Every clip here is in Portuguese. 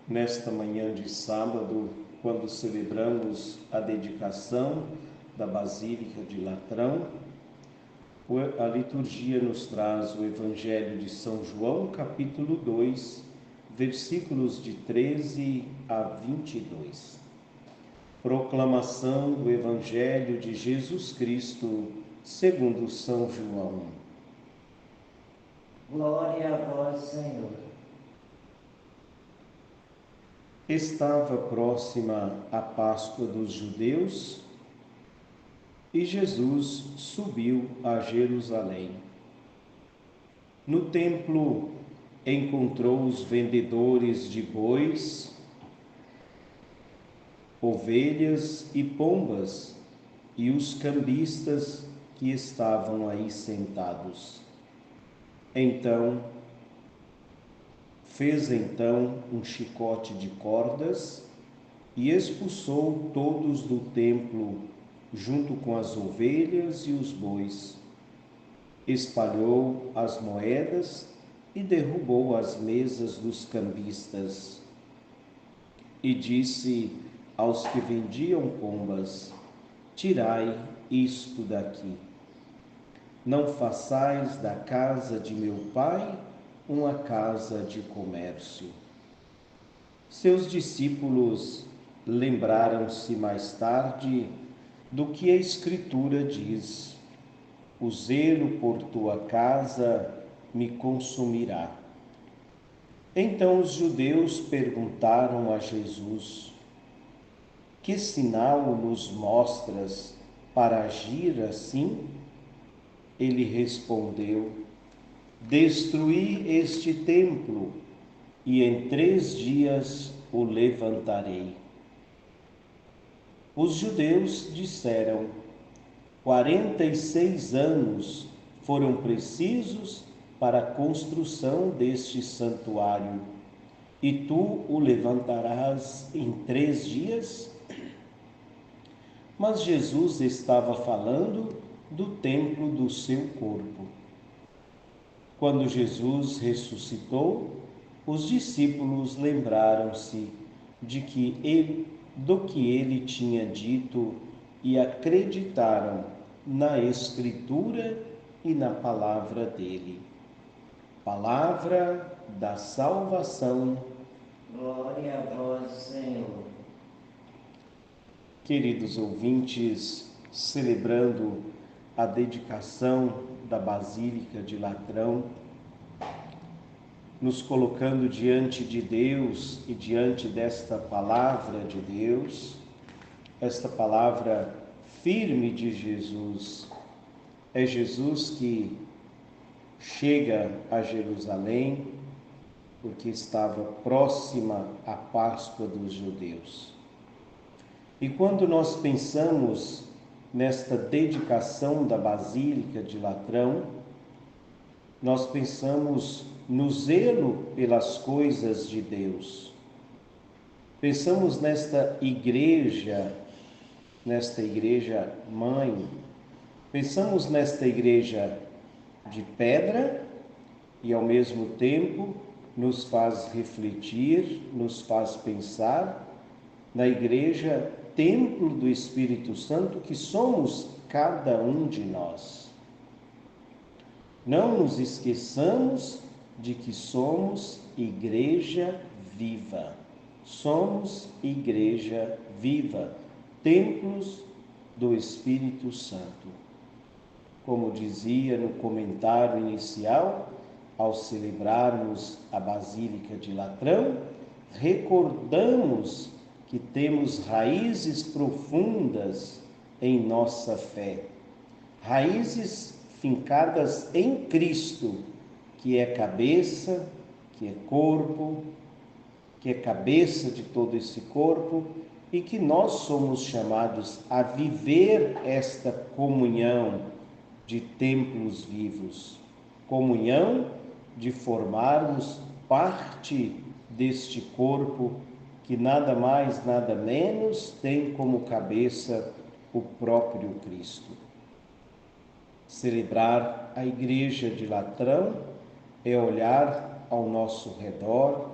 Nesta manhã de sábado, quando celebramos a dedicação da Basílica de Latrão, a liturgia nos traz o Evangelho de São João, capítulo 2, versículos de 13 a 22. Proclamação do Evangelho de Jesus Cristo, segundo São João. Glória a vós, Senhor. Estava próxima a Páscoa dos judeus e Jesus subiu a Jerusalém. No templo encontrou os vendedores de bois, ovelhas e pombas e os cambistas que estavam aí sentados. Fez um chicote de cordas e expulsou todos do templo, junto com as ovelhas e os bois. Espalhou as moedas e derrubou as mesas dos cambistas. E disse aos que vendiam pombas: tirai isto daqui. Não façais da casa de meu pai uma casa de comércio. Seus discípulos lembraram-se mais tarde do que a Escritura diz: o zelo por tua casa me consumirá. Então os judeus perguntaram a Jesus: que sinal nos mostras para agir assim? Ele respondeu: destruí este templo e em 3 dias o levantarei. Os judeus disseram: 46 anos foram precisos para a construção deste santuário, e tu o levantarás em 3 dias? Mas Jesus estava falando do templo do seu corpo. Quando Jesus ressuscitou, os discípulos lembraram-se do que ele tinha dito e acreditaram na Escritura e na palavra dele. Palavra da salvação. Glória a vós, Senhor. Queridos ouvintes, celebrando a dedicação da Basílica de Latrão, nos colocando diante de Deus e diante desta palavra de Deus, esta palavra firme de Jesus. É Jesus que chega a Jerusalém porque estava próxima à Páscoa dos judeus. E quando nós pensamos nesta dedicação da Basílica de Latrão, nós pensamos no zelo pelas coisas de Deus. Pensamos nesta igreja mãe, pensamos nesta igreja de pedra e ao mesmo tempo nos faz refletir, nos faz pensar na igreja templo do Espírito Santo que somos cada um de nós. Não nos esqueçamos de que somos igreja viva. Somos igreja viva, templos do Espírito Santo. Como dizia no comentário inicial, ao celebrarmos a Basílica de Latrão, recordamos que temos raízes profundas em nossa fé, raízes fincadas em Cristo, que é cabeça, que é corpo, que é cabeça de todo esse corpo, e que nós somos chamados a viver esta comunhão de templos vivos, comunhão de formarmos parte deste corpo que nada mais, nada menos tem como cabeça o próprio Cristo. Celebrar a Igreja de Latrão é olhar ao nosso redor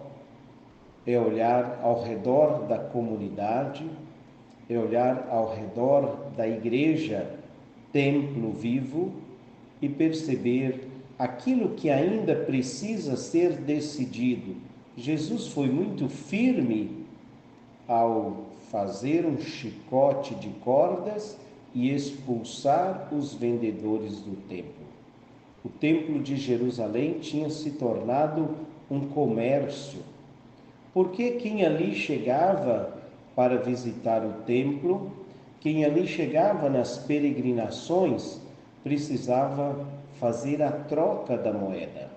é olhar ao redor da comunidade, é olhar ao redor da igreja, templo vivo, e perceber aquilo que ainda precisa ser decidido. Jesus foi muito firme ao fazer um chicote de cordas e expulsar os vendedores do templo. O templo de Jerusalém tinha se tornado um comércio, porque quem ali chegava para visitar o templo, quem ali chegava nas peregrinações, precisava fazer a troca da moeda.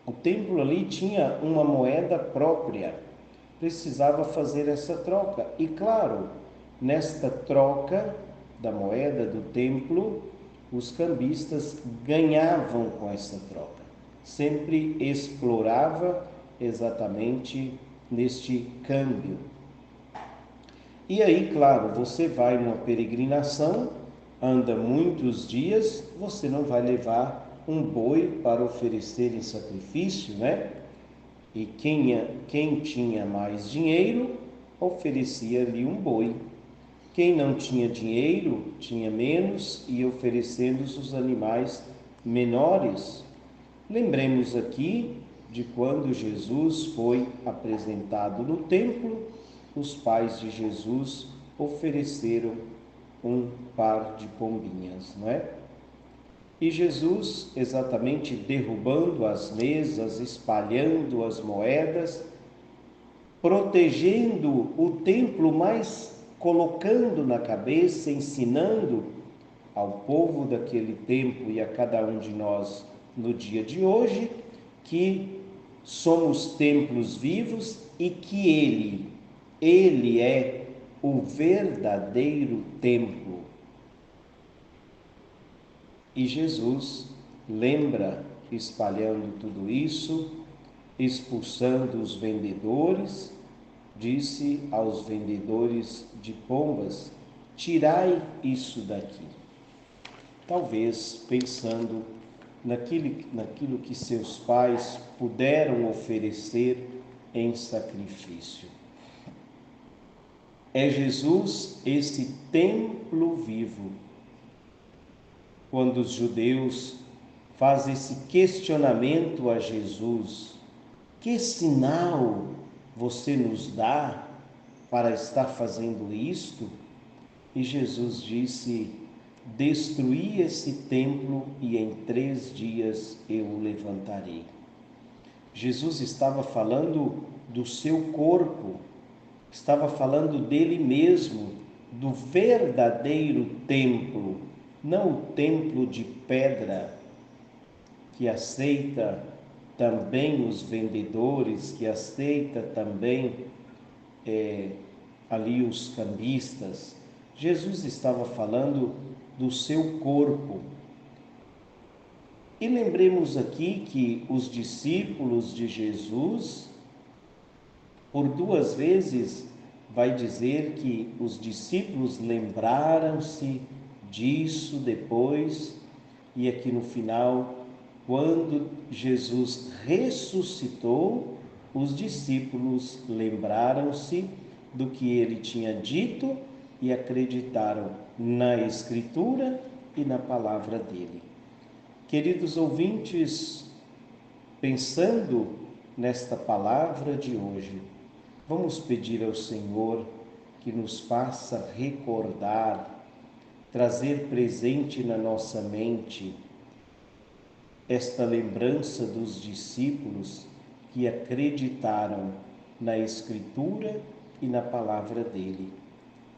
O templo ali tinha uma moeda própria, precisava fazer essa troca. E claro, nesta troca da moeda do templo, os cambistas ganhavam com essa troca. Sempre explorava exatamente neste câmbio. E aí, claro, você vai numa peregrinação, anda muitos dias, você não vai levar um boi para oferecer em sacrifício, né? E quem tinha mais dinheiro, oferecia-lhe um boi. Quem não tinha dinheiro, tinha menos, e oferecendo os animais menores. Lembremos aqui de quando Jesus foi apresentado no templo, os pais de Jesus ofereceram um par de pombinhas, não é? E Jesus, exatamente derrubando as mesas, espalhando as moedas, protegendo o templo, mas colocando na cabeça, ensinando ao povo daquele tempo e a cada um de nós no dia de hoje, que somos templos vivos e que Ele é o verdadeiro templo. E Jesus lembra, espalhando tudo isso, expulsando os vendedores, disse aos vendedores de pombas: tirai isso daqui. Talvez pensando naquilo que seus pais puderam oferecer em sacrifício. É Jesus esse templo vivo. Quando os judeus fazem esse questionamento a Jesus: que sinal você nos dá para estar fazendo isto? E Jesus disse: destruí esse templo e em 3 dias eu o levantarei. Jesus estava falando do seu corpo, estava falando dele mesmo, do verdadeiro templo, não o templo de pedra que aceita também os vendedores, que aceita também ali os cambistas. Jesus estava falando do seu corpo. E lembremos aqui que os discípulos de Jesus, por 2 vezes, vai dizer que os discípulos lembraram-se disso depois, e aqui no final, quando Jesus ressuscitou, os discípulos lembraram-se do que ele tinha dito e acreditaram na Escritura e na palavra dele. Queridos ouvintes, pensando nesta palavra de hoje, vamos pedir ao Senhor que nos faça recordar, trazer presente na nossa mente esta lembrança dos discípulos que acreditaram na Escritura e na palavra dele.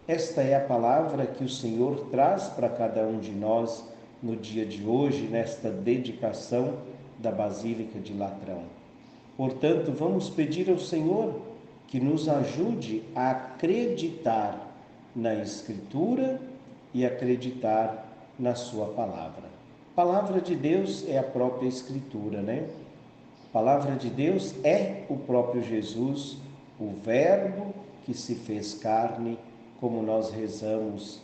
Esta é a palavra que o Senhor traz para cada um de nós no dia de hoje, nesta dedicação da Basílica de Latrão. Portanto, vamos pedir ao Senhor que nos ajude a acreditar na Escritura e acreditar na sua palavra. A palavra de Deus é a própria Escritura, né? A palavra de Deus é o próprio Jesus, o Verbo que se fez carne, como nós rezamos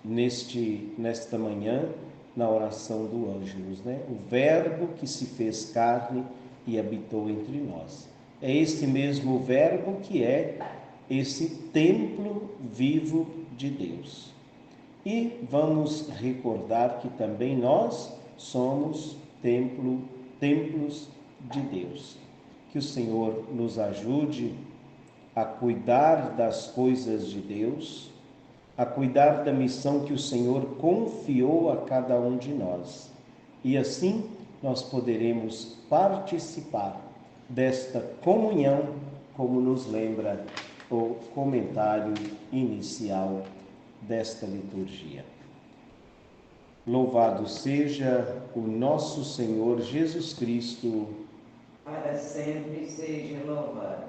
nesta manhã na oração do Ângelus, né? O Verbo que se fez carne e habitou entre nós. é este mesmo Verbo que é esse templo vivo de Deus. E vamos recordar que também nós somos templos de Deus. Que o Senhor nos ajude a cuidar das coisas de Deus, a cuidar da missão que o Senhor confiou a cada um de nós. E assim nós poderemos participar desta comunhão, como nos lembra o comentário inicial desta liturgia. Louvado seja o nosso Senhor Jesus Cristo. Para sempre seja louvado.